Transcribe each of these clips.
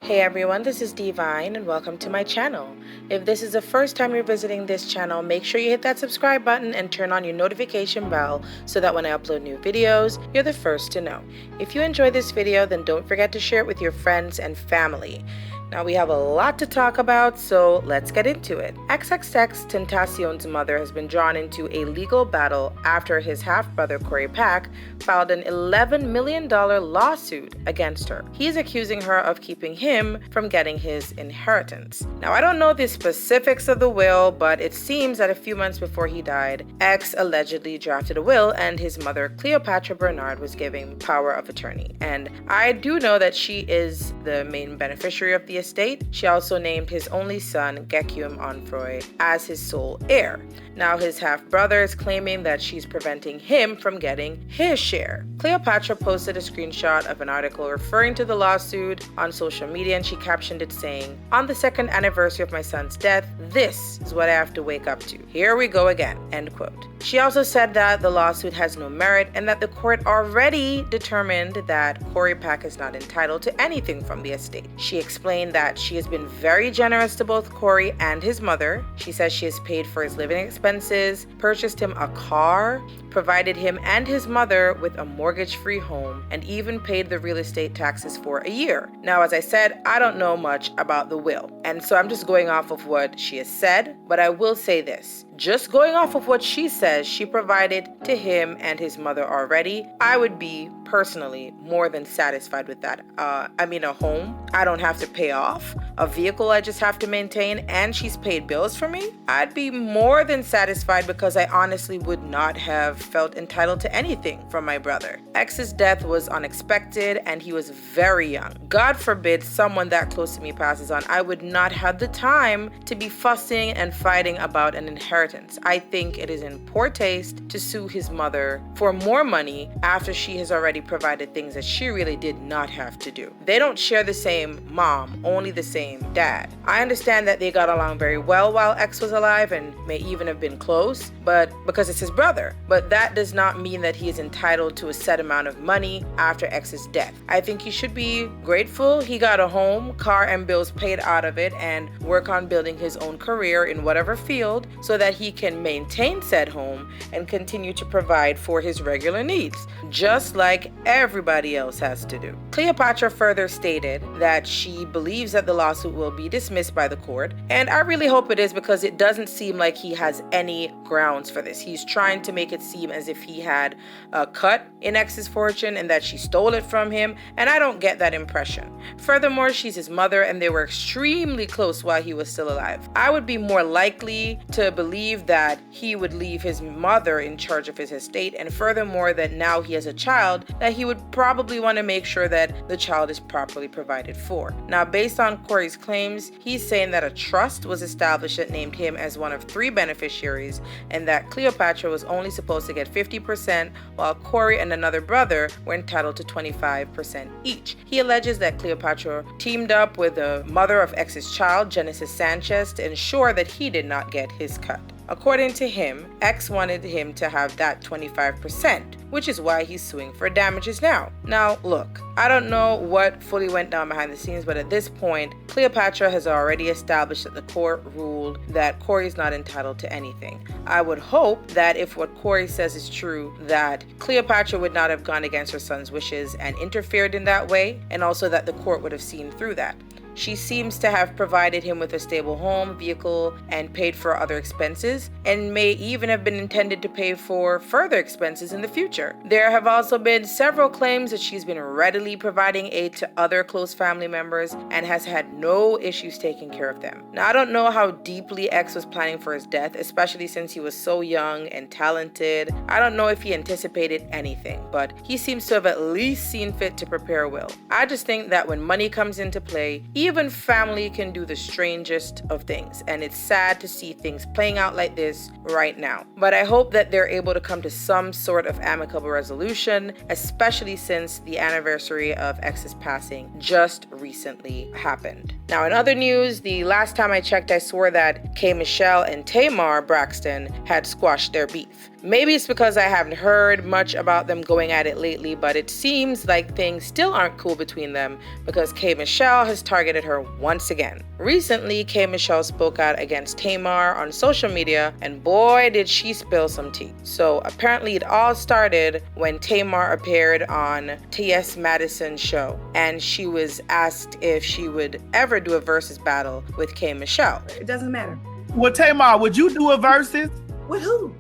Hey everyone, this is D-Vyne and welcome to my channel. If this is the first time you're visiting this channel, make sure you hit that subscribe button and turn on your notification bell so that when I upload new videos, you're the first to know. If you enjoy this video, then don't forget to share it with your friends and family. Now we have a lot to talk about, so let's get into it. XXXTentacion's mother has been drawn into a legal battle after his half-brother Corey Pack filed an $11 million lawsuit against her. He's accusing her of keeping him from getting his inheritance. Now I don't know the specifics of the will, but it seems that a few months before he died, X allegedly drafted a will and his mother Cleopatra Bernard was given power of attorney. And I do know that she is the main beneficiary of the estate. She also named his only son, Gekium Onfroy, as his sole heir. Now his half-brother is claiming that she's preventing him from getting his share. Cleopatra posted a screenshot of an article referring to the lawsuit on social media, and she captioned it saying, "On the second anniversary of my son's death, this is what I have to wake up to. Here we go again," end quote. She also said that the lawsuit has no merit and that the court already determined that Corey Pack is not entitled to anything from the estate. She explained that she has been very generous to both Corey and his mother. She says she has paid for his living expenses, purchased him a car, provided him and his mother with a mortgage-free home, and even paid the real estate taxes for a year. Now, as I said, I don't know much about the will, and so I'm just going off of what she has said, but I will say this. Just going off of what she says she provided to him and his mother already, I would be personally more than satisfied with that. A home I don't have to pay off, a vehicle I just have to maintain, and she's paid bills for me. I'd be more than satisfied because I honestly would not have felt entitled to anything from my brother. X's death was unexpected and he was very young. God forbid someone that close to me passes on. I would not have the time to be fussing and fighting about an inheritance. I think it is in poor taste to sue his mother for more money after she has already provided things that she really did not have to do. They don't share the same mom, only the same dad. I understand that they got along very well while X was alive and may even have been close, but because it's his brother. But that does not mean that he is entitled to a set amount of money after X's death. I think he should be grateful he got a home, car, and bills paid out of it and work on building his own career in whatever field so that he can maintain said home and continue to provide for his regular needs, just like everybody else has to do. Cleopatra further stated that she believes that the lawsuit will be dismissed by the court, and I really hope it is because it doesn't seem like he has any grounds for this. He's trying to make it seem as if he had a cut in X's fortune and that she stole it from him, and I don't get that impression. Furthermore, she's his mother and they were extremely close while he was still alive. I would be more likely to believe that he would leave his mother in charge of his estate, and furthermore that now he has a child, that he would probably want to make sure that the child is properly provided for. Now, based on Corey's claims, he's saying that a trust was established that named him as one of 3 beneficiaries and that Cleopatra was only supposed to get 50% while Corey and another brother were entitled to 25% each. He alleges that Cleopatra teamed up with the mother of X's child, Genesis Sanchez, to ensure that he did not get his cut. According to him, X wanted him to have that 25%, which is why he's suing for damages now. Now, look, I don't know what fully went down behind the scenes, but at this point, Cleopatra has already established that the court ruled that Corey is not entitled to anything. I would hope that if what Corey says is true, that Cleopatra would not have gone against her son's wishes and interfered in that way, and also that the court would have seen through that. She seems to have provided him with a stable home, vehicle, and paid for other expenses, and may even have been intended to pay for further expenses in the future. There have also been several claims that she's been readily providing aid to other close family members and has had no issues taking care of them. Now, I don't know how deeply X was planning for his death, especially since he was so young and talented. I don't know if he anticipated anything, but he seems to have at least seen fit to prepare a will. I just think that when money comes into play, even family can do the strangest of things, and it's sad to see things playing out like this right now. But I hope that they're able to come to some sort of amicable resolution, especially since the anniversary of X's passing just recently happened. Now, in other news, the last time I checked, I swore that K. Michelle and Tamar Braxton had squashed their beef. Maybe it's because I haven't heard much about them going at it lately, but it seems like things still aren't cool between them because K. Michelle has targeted her once again. Recently, K. Michelle spoke out against Tamar on social media, and boy, did she spill some tea. So apparently it all started when Tamar appeared on T.S. Madison's show, and she was asked if she would ever do a versus battle with K. Michelle. It doesn't matter. Well, Tamar, would you do a versus? With who?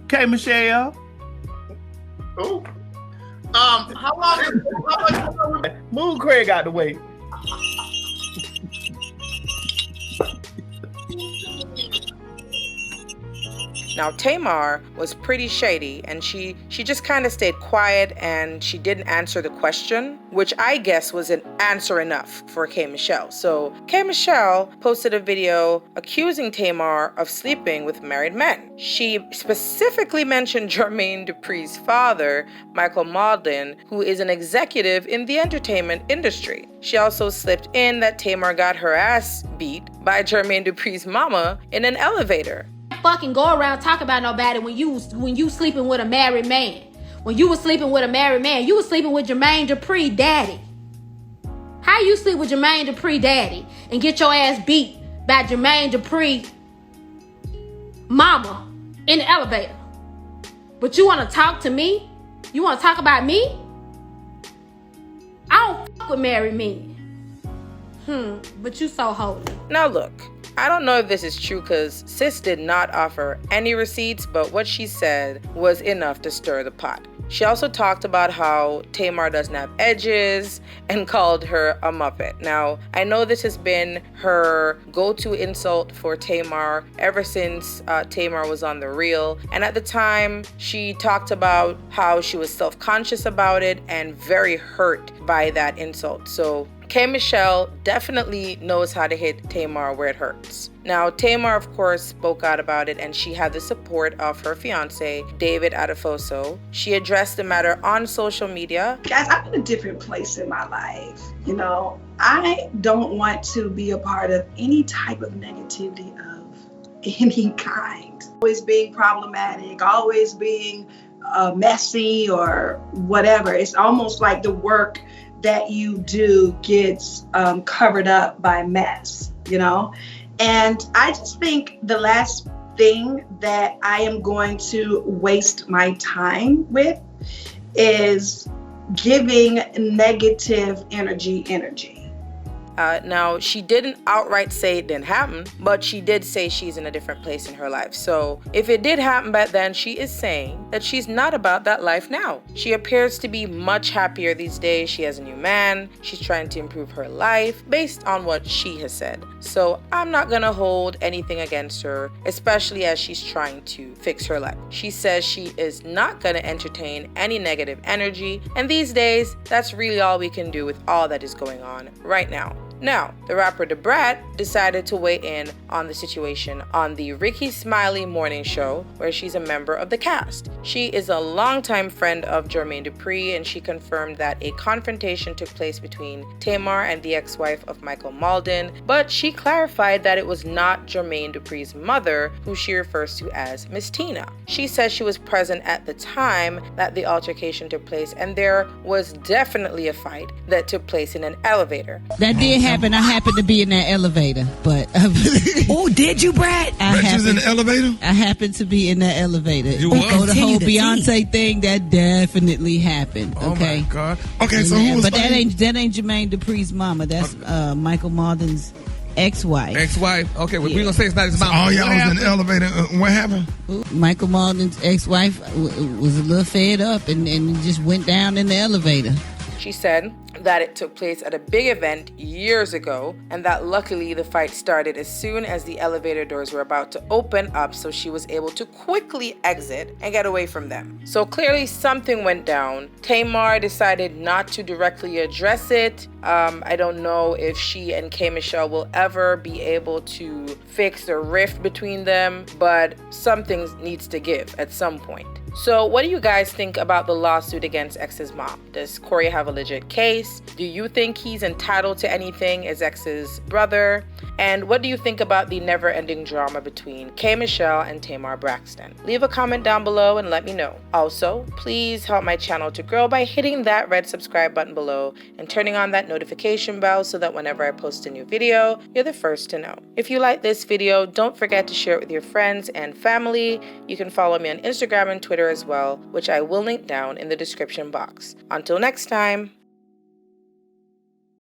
K. Michelle. Who? How long? Move Craig out the way. Now, Tamar was pretty shady, and she just kind of stayed quiet, and she didn't answer the question, which I guess was an answer enough for K. Michelle. So K. Michelle posted a video accusing Tamar of sleeping with married men. She specifically mentioned Jermaine Dupri's father, Michael Malden, who is an executive in the entertainment industry. She also slipped in that Tamar got her ass beat by Jermaine Dupri's mama in an elevator. Fucking go around talk about nobody when you sleeping with a married man. When you was sleeping with a married man, you was sleeping with Jermaine Dupri daddy. How you sleep with Jermaine Dupri daddy and get your ass beat by Jermaine Dupri mama in the elevator? But you want to talk to me? You want to talk about me? I don't fuck with married men. But you so holy. Now look, I don't know if this is true because sis did not offer any receipts, but what she said was enough to stir the pot. She also talked about how Tamar doesn't have edges and called her a Muppet. Now, I know this has been her go-to insult for Tamar ever since Tamar was on The Real. And at the time, she talked about how she was self-conscious about it and very hurt by that insult. So K. Michelle definitely knows how to hit Tamar where it hurts. Now, Tamar, of course, spoke out about it, and she had the support of her fiance, David Adefoso. She addressed the matter on social media. Guys, I'm in a different place in my life. You know, I don't want to be a part of any type of negativity of any kind. Always being problematic, always being messy or whatever. It's almost like the work that you do gets covered up by mess, you know? And I just think the last thing that I am going to waste my time with is giving negative energy. Now, she didn't outright say it didn't happen, but she did say she's in a different place in her life. So if it did happen back then, she is saying that she's not about that life now. She appears to be much happier these days. She has a new man. She's trying to improve her life based on what she has said. So I'm not going to hold anything against her, especially as she's trying to fix her life. She says she is not going to entertain any negative energy. And these days, that's really all we can do with all that is going on right now. Now, the rapper Da Brat decided to weigh in on the situation on the Ricky Smiley morning show, where she's a member of the cast. She is a longtime friend of Jermaine Dupri, and she confirmed that a confrontation took place between Tamar and the ex-wife of Michael Malden, but she clarified that it was not Jermaine Dupri's mother, who she refers to as Miss Tina. She says she was present at the time that the altercation took place, and there was definitely a fight that took place in an elevator. That did happen. I happened to be in that elevator, but oh, did you, Brad? I was in the elevator. I happened to be in that elevator. You So the whole Beyonce thing that definitely happened. Okay. Oh my God. Okay, so but that ain't Jermaine Dupri's mama. That's Michael Malden's ex-wife. Okay, well, we're gonna say it's not his mama. Oh, y'all was in the elevator. What happened? Michael Malden's ex-wife was a little fed up and just went down in the elevator. She said that it took place at a big event years ago, and that luckily the fight started as soon as the elevator doors were about to open up, so she was able to quickly exit and get away from them. So clearly something went down. Tamar decided not to directly address it. I don't know if she and K. Michelle will ever be able to fix the rift between them, but something needs to give at some point. So what do you guys think about the lawsuit against X's mom? Does Corey have a legit case? Do you think he's entitled to anything as X's brother? And what do you think about the never-ending drama between K. Michelle and Tamar Braxton? Leave a comment down below and let me know. Also, please help my channel to grow by hitting that red subscribe button below and turning on that notification bell so that whenever I post a new video, you're the first to know. If you like this video, don't forget to share it with your friends and family. You can follow me on Instagram and Twitter as well, which I will link down in the description box. Until next time.